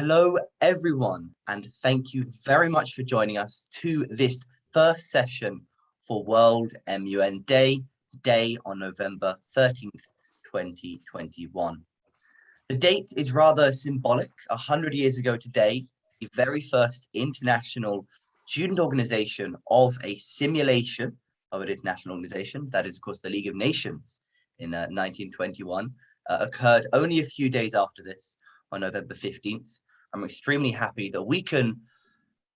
Hello, everyone, and thank you very much for joining us to this first session for World MUN Day, today on November 13th, 2021. The date is rather symbolic. 100 years ago today, the very first international student organization of a simulation of an international organization, that is, of course, the League of Nations in 1921, occurred only a few days after this, on November 15th. I'm extremely happy that we can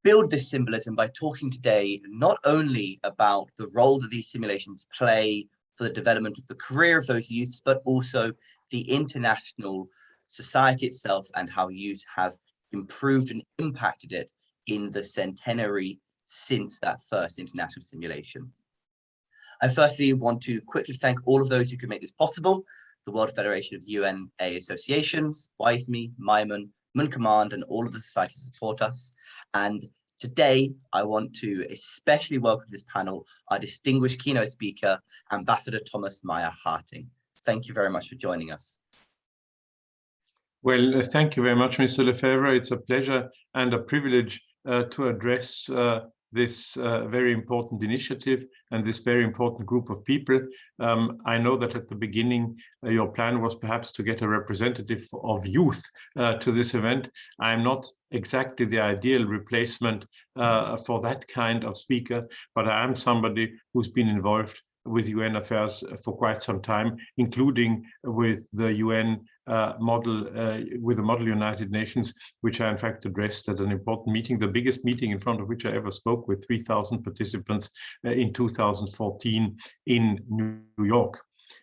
build this symbolism by talking today not only about the role that these simulations play for the development of the career of those youths, but also the international society itself and how youths have improved and impacted it in the centenary since that first international simulation. I firstly want to quickly thank all of those who could make this possible: the World Federation of UNA Associations, OSCE, MUN, MUN Command, and all of the societies that support us. And today, I want to especially welcome to this panel our distinguished keynote speaker, Ambassador Thomas Mayr-Harting. Thank you very much for joining us. Well, thank you very much, Mr. Lefevre. It's a pleasure and a privilege to address this very important initiative and this very important group of people. I know that at the beginning, your plan was perhaps to get a representative of youth to this event. I'm not exactly the ideal replacement for that kind of speaker, but I am somebody who's been involved with UN affairs for quite some time, including with the UN model, with the Model United Nations, which I in fact addressed at an important meeting, the biggest meeting in front of which I ever spoke, with 3,000 participants in 2014 in New York.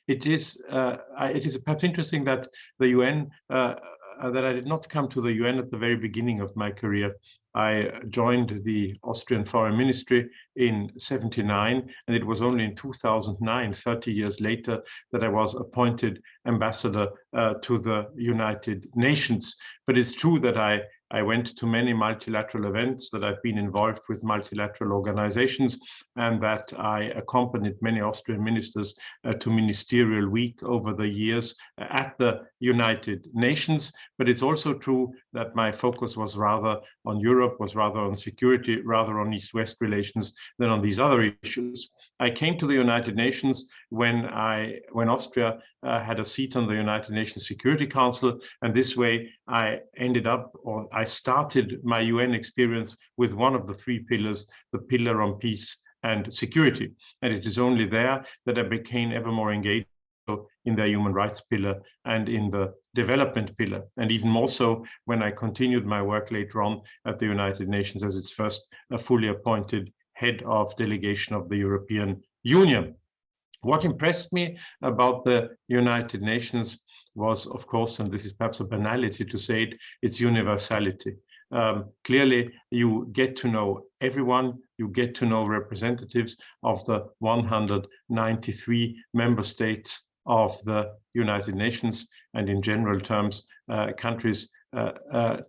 It is perhaps interesting that the UN, that I did not come to the UN at the very beginning of my career. I joined the Austrian Foreign Ministry in '79, and it was only in 2009, 30 years later, that I was appointed ambassador to the United Nations. But it's true that I went to many multilateral events, that I've been involved with multilateral organizations, and that I accompanied many Austrian ministers to ministerial week over the years at the United Nations. But it's also true that my focus was rather on Europe, was rather on security, rather on East-West relations than on these other issues. I came to the United Nations when Austria had a seat on the United Nations Security Council, and this way I ended up, or I started my UN experience with one of the three pillars, the pillar on peace and security. And it is only there that I became ever more engaged in the human rights pillar and in the development pillar, and even more so when I continued my work later on at the United Nations as its first fully appointed head of delegation of the European Union. What impressed me about the United Nations was, of course, and this is perhaps a banality to say it, its universality. Clearly, you get to know everyone, you get to know representatives of the 193 member states of the United Nations, and in general terms, countries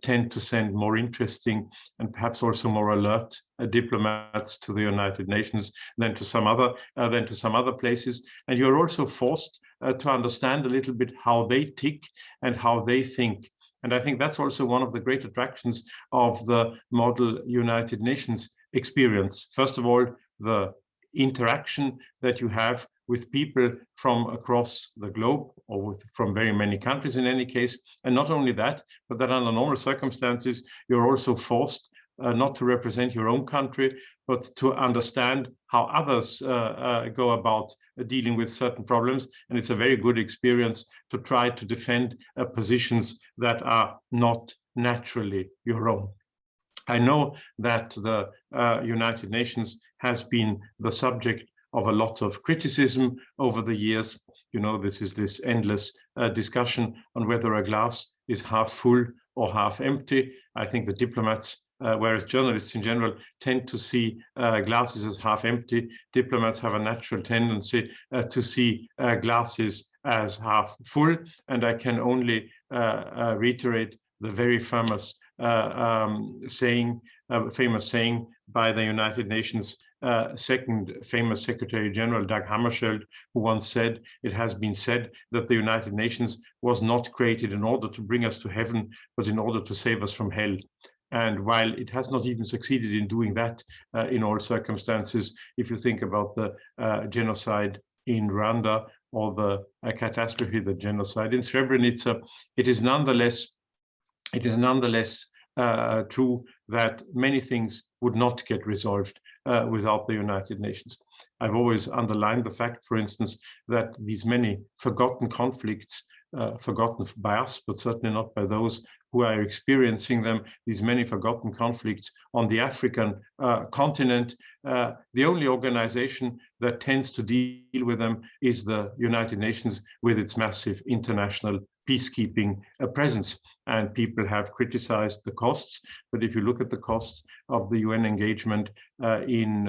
tend to send more interesting and perhaps also more alert diplomats to the United Nations than to some other places. And you're also forced to understand a little bit how they tick and how they think. And I think that's also one of the great attractions of the Model United Nations experience. First of all, the interaction that you have with people from across the globe, or from very many countries in any case. And not only that, but that under normal circumstances, you're also forced not to represent your own country, but to understand how others go about dealing with certain problems. And it's a very good experience to try to defend positions that are not naturally your own. I know that the United Nations has been the subject of a lot of criticism over the years. You know, this endless discussion on whether a glass is half full or half empty. I think the diplomats, whereas journalists in general tend to see glasses as half empty, diplomats have a natural tendency to see glasses as half full. And I can only reiterate the very famous saying by the United Nations second famous Secretary General, Dag Hammarskjöld, who once said, "It has been said that the United Nations was not created in order to bring us to heaven, but in order to save us from hell." And while it has not even succeeded in doing that in all circumstances, if you think about the genocide in Rwanda or the catastrophe, the genocide in Srebrenica, it is nonetheless true that many things would not get resolved without the United Nations. I've always underlined the fact, for instance, that these many forgotten conflicts, forgotten by us, but certainly not by those who are experiencing them, these many forgotten conflicts on the African continent, the only organization that tends to deal with them is the United Nations with its massive international peacekeeping presence. And people have criticized the costs, but if you look at the costs of the UN engagement in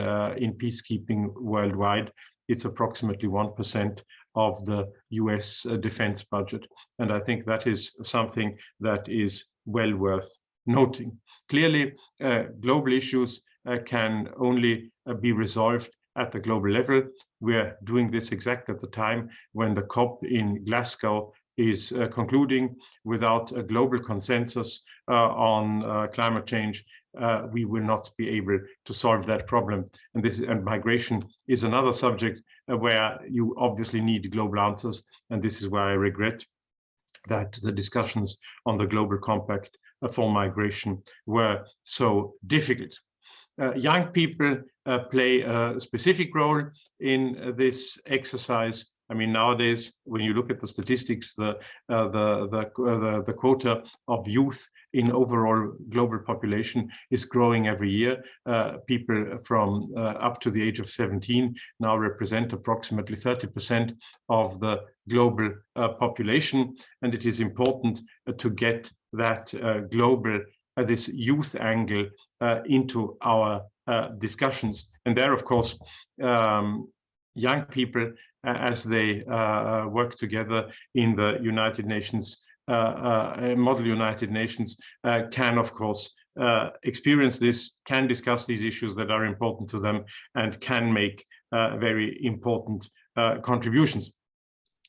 peacekeeping worldwide, it's approximately 1% of the US defense budget. And I think that is something that is well worth noting. Clearly, global issues can only be resolved at the global level. We're doing this exactly at the time when the COP in Glasgow is concluding. Without a global consensus on climate change, we will not be able to solve that problem. And migration is another subject where you obviously need global answers. And this is why I regret that the discussions on the Global Compact for migration were so difficult. Young people play a specific role in this exercise. I mean, nowadays, when you look at the statistics, the quota of youth in overall global population is growing every year. People from up to the age of 17 now represent approximately 30% of the global population, and it is important to get that global, this youth angle into our discussions. And there, of course, young people, as they work together in the United Nations, model United Nations, can, of course, experience this, can discuss these issues that are important to them, and can make very important contributions.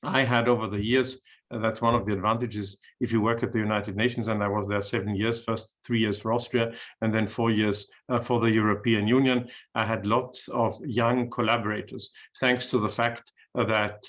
I had over the years, that's one of the advantages if you work at the United Nations, and I was there 7 years, first 3 years for Austria, and then 4 years for the European Union. I had lots of young collaborators, thanks to the fact that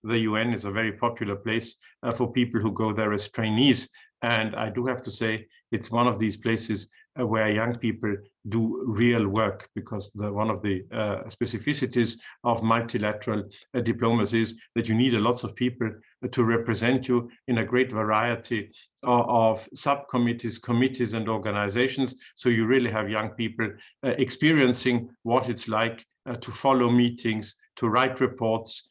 the UN is a very popular place for people who go there as trainees. And I do have to say, it's one of these places where young people do real work, because one of the specificities of multilateral diplomacy is that you need lots of people to represent you in a great variety of subcommittees, committees, and organizations. So you really have young people experiencing what it's like to follow meetings, to write reports,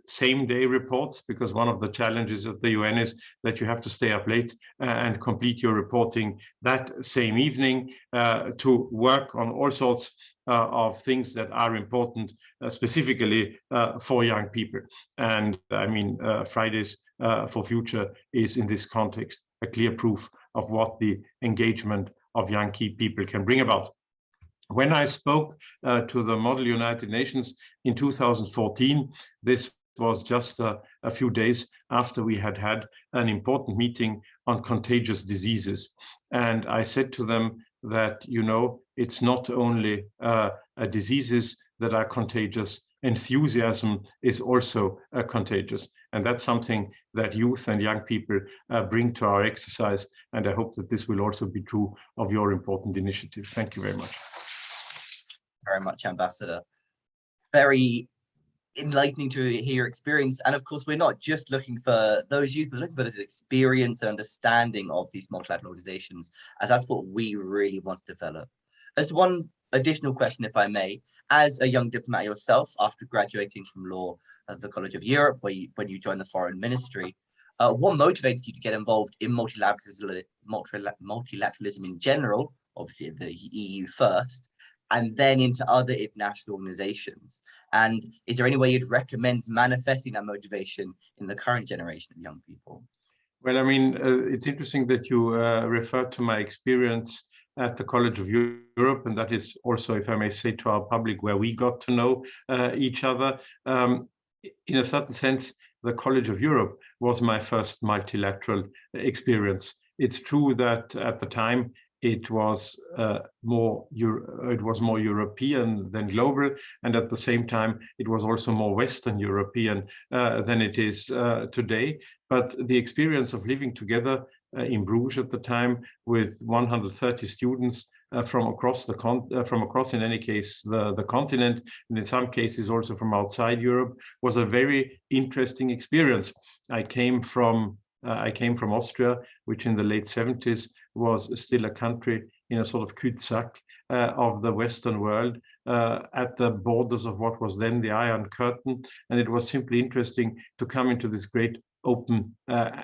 same-day reports, because one of the challenges at the UN is that you have to stay up late and complete your reporting that same evening, to work on all sorts of things that are important specifically for young people. And I mean, Fridays for Future is in this context a clear proof of what the engagement of young key people can bring about. When I spoke to the Model United Nations in 2014, this was just a few days after we had had an important meeting on contagious diseases. And I said to them that, you know, it's not only diseases that are contagious, enthusiasm is also contagious. And that's something that youth and young people bring to our exercise. And I hope that this will also be true of your important initiative. Thank you very much. Very much, Ambassador. Very enlightening to hear your experience. And of course, we're not just looking for those youth, we're looking for the experience and understanding of these multilateral organizations, as that's what we really want to develop. As one additional question, if I may, as a young diplomat yourself, after graduating from law at the College of Europe, when you joined the Foreign Ministry, what motivated you to get involved in multilateralism in general, obviously the EU first, and then into other international organizations? And is there any way you'd recommend manifesting that motivation in the current generation of young people? Well, I mean, it's interesting that you refer to my experience at the College of Europe, and that is also, if I may say, to our public, where we got to know each other. In a certain sense, the College of Europe was my first multilateral experience. It's true that at the time it was more European than global, and at the same time it was also more Western European than it is today. But the experience of living together in Bruges at the time with 130 students from across in any case the continent, and in some cases also from outside Europe, was a very interesting experience. I came from Austria, which in the late 70s was still a country in a sort of cul-de-sac of the Western world, at the borders of what was then the Iron Curtain, and it was simply interesting to come into this great open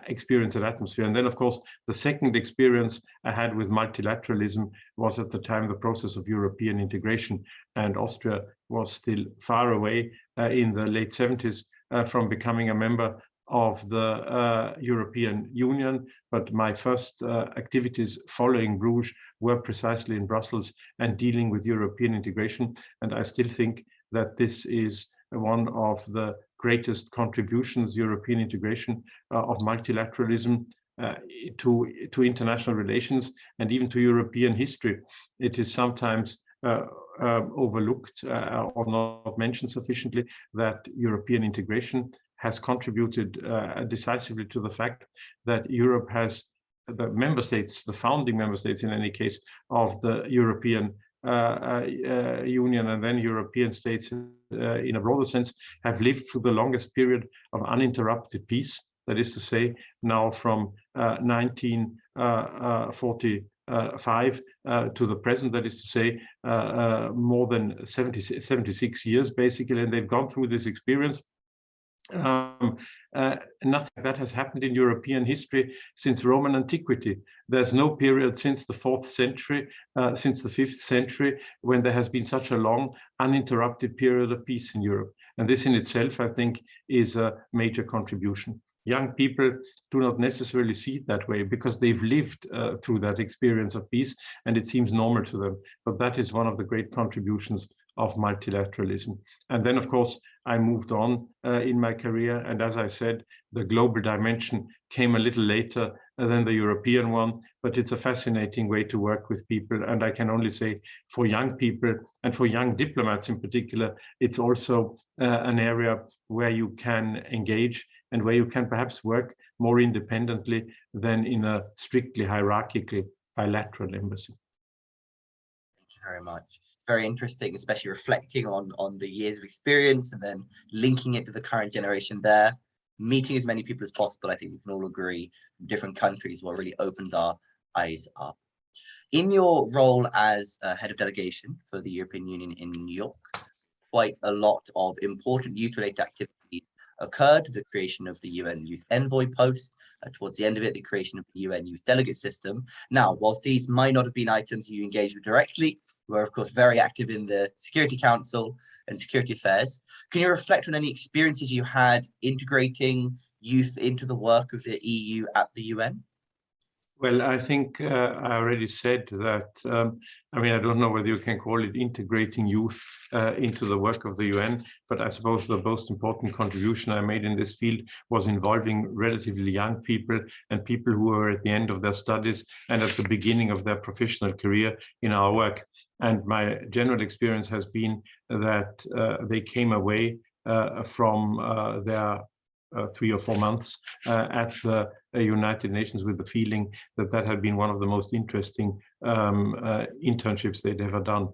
experience and atmosphere. And then, of course, the second experience I had with multilateralism was at the time the process of European integration, and Austria was still far away in the late 70s from becoming a member of the European Union. But my first activities following Bruges were precisely in Brussels and dealing with European integration. And I still think that this is one of the greatest contributions, European integration, of multilateralism to international relations and even to European history. It is sometimes overlooked or not mentioned sufficiently that European integration has contributed decisively to the fact that Europe has the member states, the founding member states in any case, of the European Union, and then European states in a broader sense, have lived through the longest period of uninterrupted peace. That is to say, now from 1945 to the present, that is to say, more than 76 years basically, and they've gone through this experience. Nothing like that has happened in European history since Roman antiquity. There's no period since the 4th century, since the 5th century, when there has been such a long, uninterrupted period of peace in Europe. And this in itself, I think, is a major contribution. Young people do not necessarily see it that way because they've lived through that experience of peace, and it seems normal to them. But that is one of the great contributions of multilateralism. And then, of course, I moved on in my career, and as I said, the global dimension came a little later than the European one, but it's a fascinating way to work with people. And I can only say, for young people and for young diplomats in particular, it's also an area where you can engage and where you can perhaps work more independently than in a strictly hierarchical bilateral embassy. Thank you very much. Very interesting, especially reflecting on the years of experience and then linking it to the current generation there, meeting as many people as possible. I think we can all agree from different countries what really opens our eyes up. In your role as head of delegation for the European Union in New York, quite a lot of important youth-related activities occurred. The creation of the UN Youth Envoy post, towards the end of it, the creation of the UN Youth Delegate system. Now, whilst these might not have been items you engaged with directly, you are of course very active in the Security Council and Security Affairs. Can you reflect on any experiences you had integrating youth into the work of the EU at the UN? Well, I think I already said that, I mean, I don't know whether you can call it integrating youth into the work of the UN, but I suppose the most important contribution I made in this field was involving relatively young people and people who were at the end of their studies and at the beginning of their professional career in our work. And my general experience has been that they came away from their 3 or 4 months at the United Nations with the feeling that that had been one of the most interesting internships they'd ever done.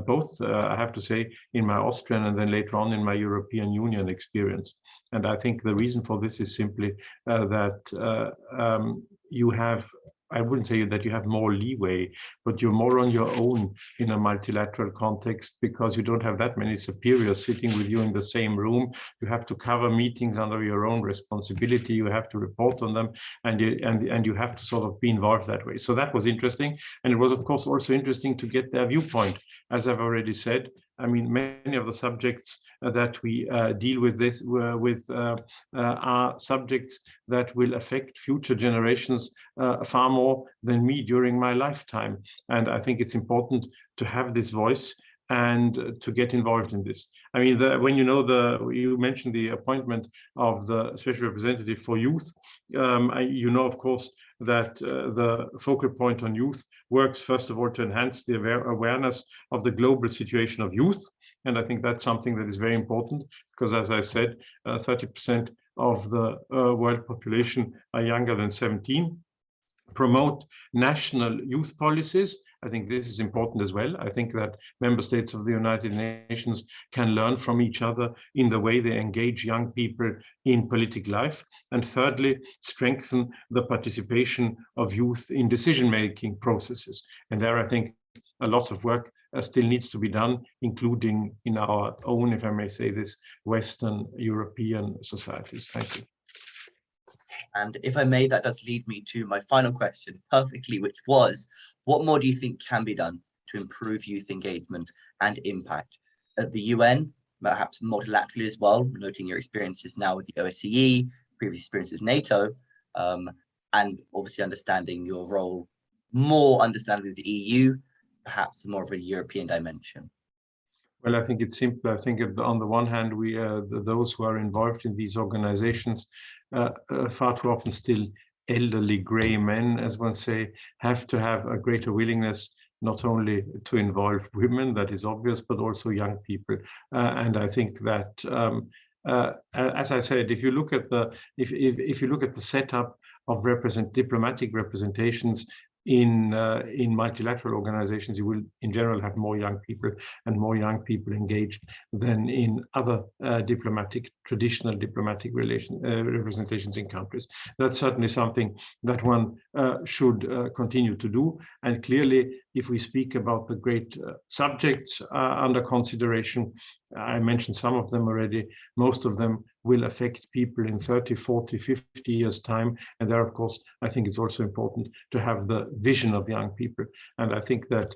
Both, I have to say, in my Austrian and then later on in my European Union experience. And I think the reason for this is simply that you have, I wouldn't say that you have more leeway, but you're more on your own in a multilateral context because you don't have that many superiors sitting with you in the same room. You have to cover meetings under your own responsibility. You have to report on them, and you have to sort of be involved that way. So that was interesting. And it was, of course, also interesting to get their viewpoint. As I've already said, I mean, many of the subjects that we deal with this are subjects that will affect future generations far more than me during my lifetime. And I think it's important to have this voice and to get involved in this. I mean, when you mentioned the appointment of the Special Representative for Youth, you know, of course, that the focal point on youth works, first of all, to enhance the awareness of the global situation of youth. And I think that's something that is very important because, as I said, 30% of the world population are younger than 17. Promote national youth policies. I think this is important as well. I think that member states of the United Nations can learn from each other in the way they engage young people in political life. And thirdly, strengthen the participation of youth in decision-making processes. And there, I think, a lot of work still needs to be done, including in our own, if I may say this, Western European societies. Thank you. And if I may, that does lead me to my final question perfectly, which was, what more do you think can be done to improve youth engagement and impact at the UN, perhaps multilaterally as well, noting your experiences now with the OSCE, previous experience with NATO, and obviously understanding your role, more understanding the EU, perhaps more of a European dimension? Well, I think it's simple. I think on the one hand, those who are involved in these organizations, far too often still elderly gray men, as one say, have to have a greater willingness not only to involve women, that is obvious, but also young people. And I think that, as I said, if you look at the setup of diplomatic representations in multilateral organizations, you will in general have more young people and more young people engaged than in other traditional diplomatic representations in countries. That's certainly something that one should continue to do. And clearly, if we speak about the great subjects under consideration, I mentioned some of them already, most of them will affect people in 30, 40, 50 years' time. And there, of course, I think it's also important to have the vision of young people. And I think that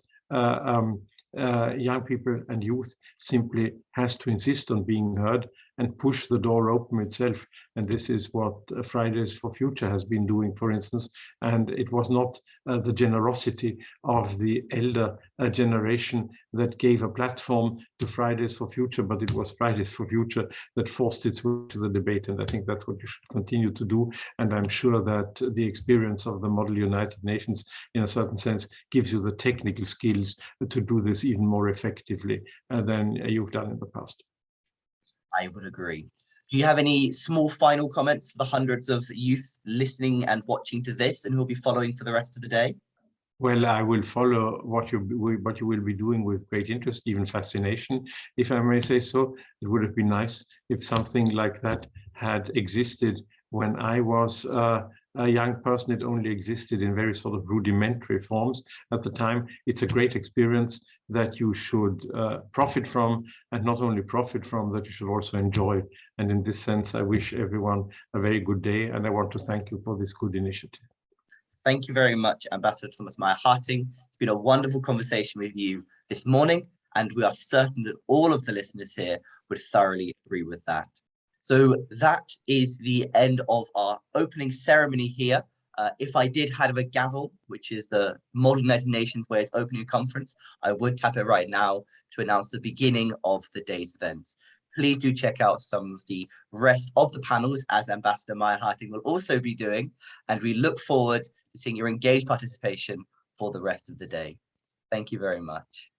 young people and youth simply has to insist on being heard and push the door open itself. And this is what Fridays for Future has been doing, for instance. And it was not the generosity of the elder generation that gave a platform to Fridays for Future, but it was Fridays for Future that forced its way to the debate. And I think that's what you should continue to do. And I'm sure that the experience of the Model United Nations, in a certain sense, gives you the technical skills to do this even more effectively than you've done in the past. I would agree. Do you have any small final comments for the hundreds of youth listening and watching to this and who will be following for the rest of the day? Well, I will follow what you will be doing with great interest, even fascination, if I may say so. It would have been nice if something like that had existed when I was a young person. It only existed in very sort of rudimentary forms at the time. It's a great experience that you should profit from, and not only profit from, that you should also enjoy. And in this sense, I wish everyone a very good day, and I want to thank you for this good initiative. Thank you very much, Ambassador Thomas Mayr-Harting. It's been a wonderful conversation with you this morning, and we are certain that all of the listeners here would thoroughly agree with that. So that is the end of our opening ceremony here. If I did have a gavel, which is the Model United Nations way of opening a conference, I would tap it right now to announce the beginning of the day's events. Please do check out some of the rest of the panels, as Ambassador Mayr-Harting will also be doing, and we look forward to seeing your engaged participation for the rest of the day. Thank you very much.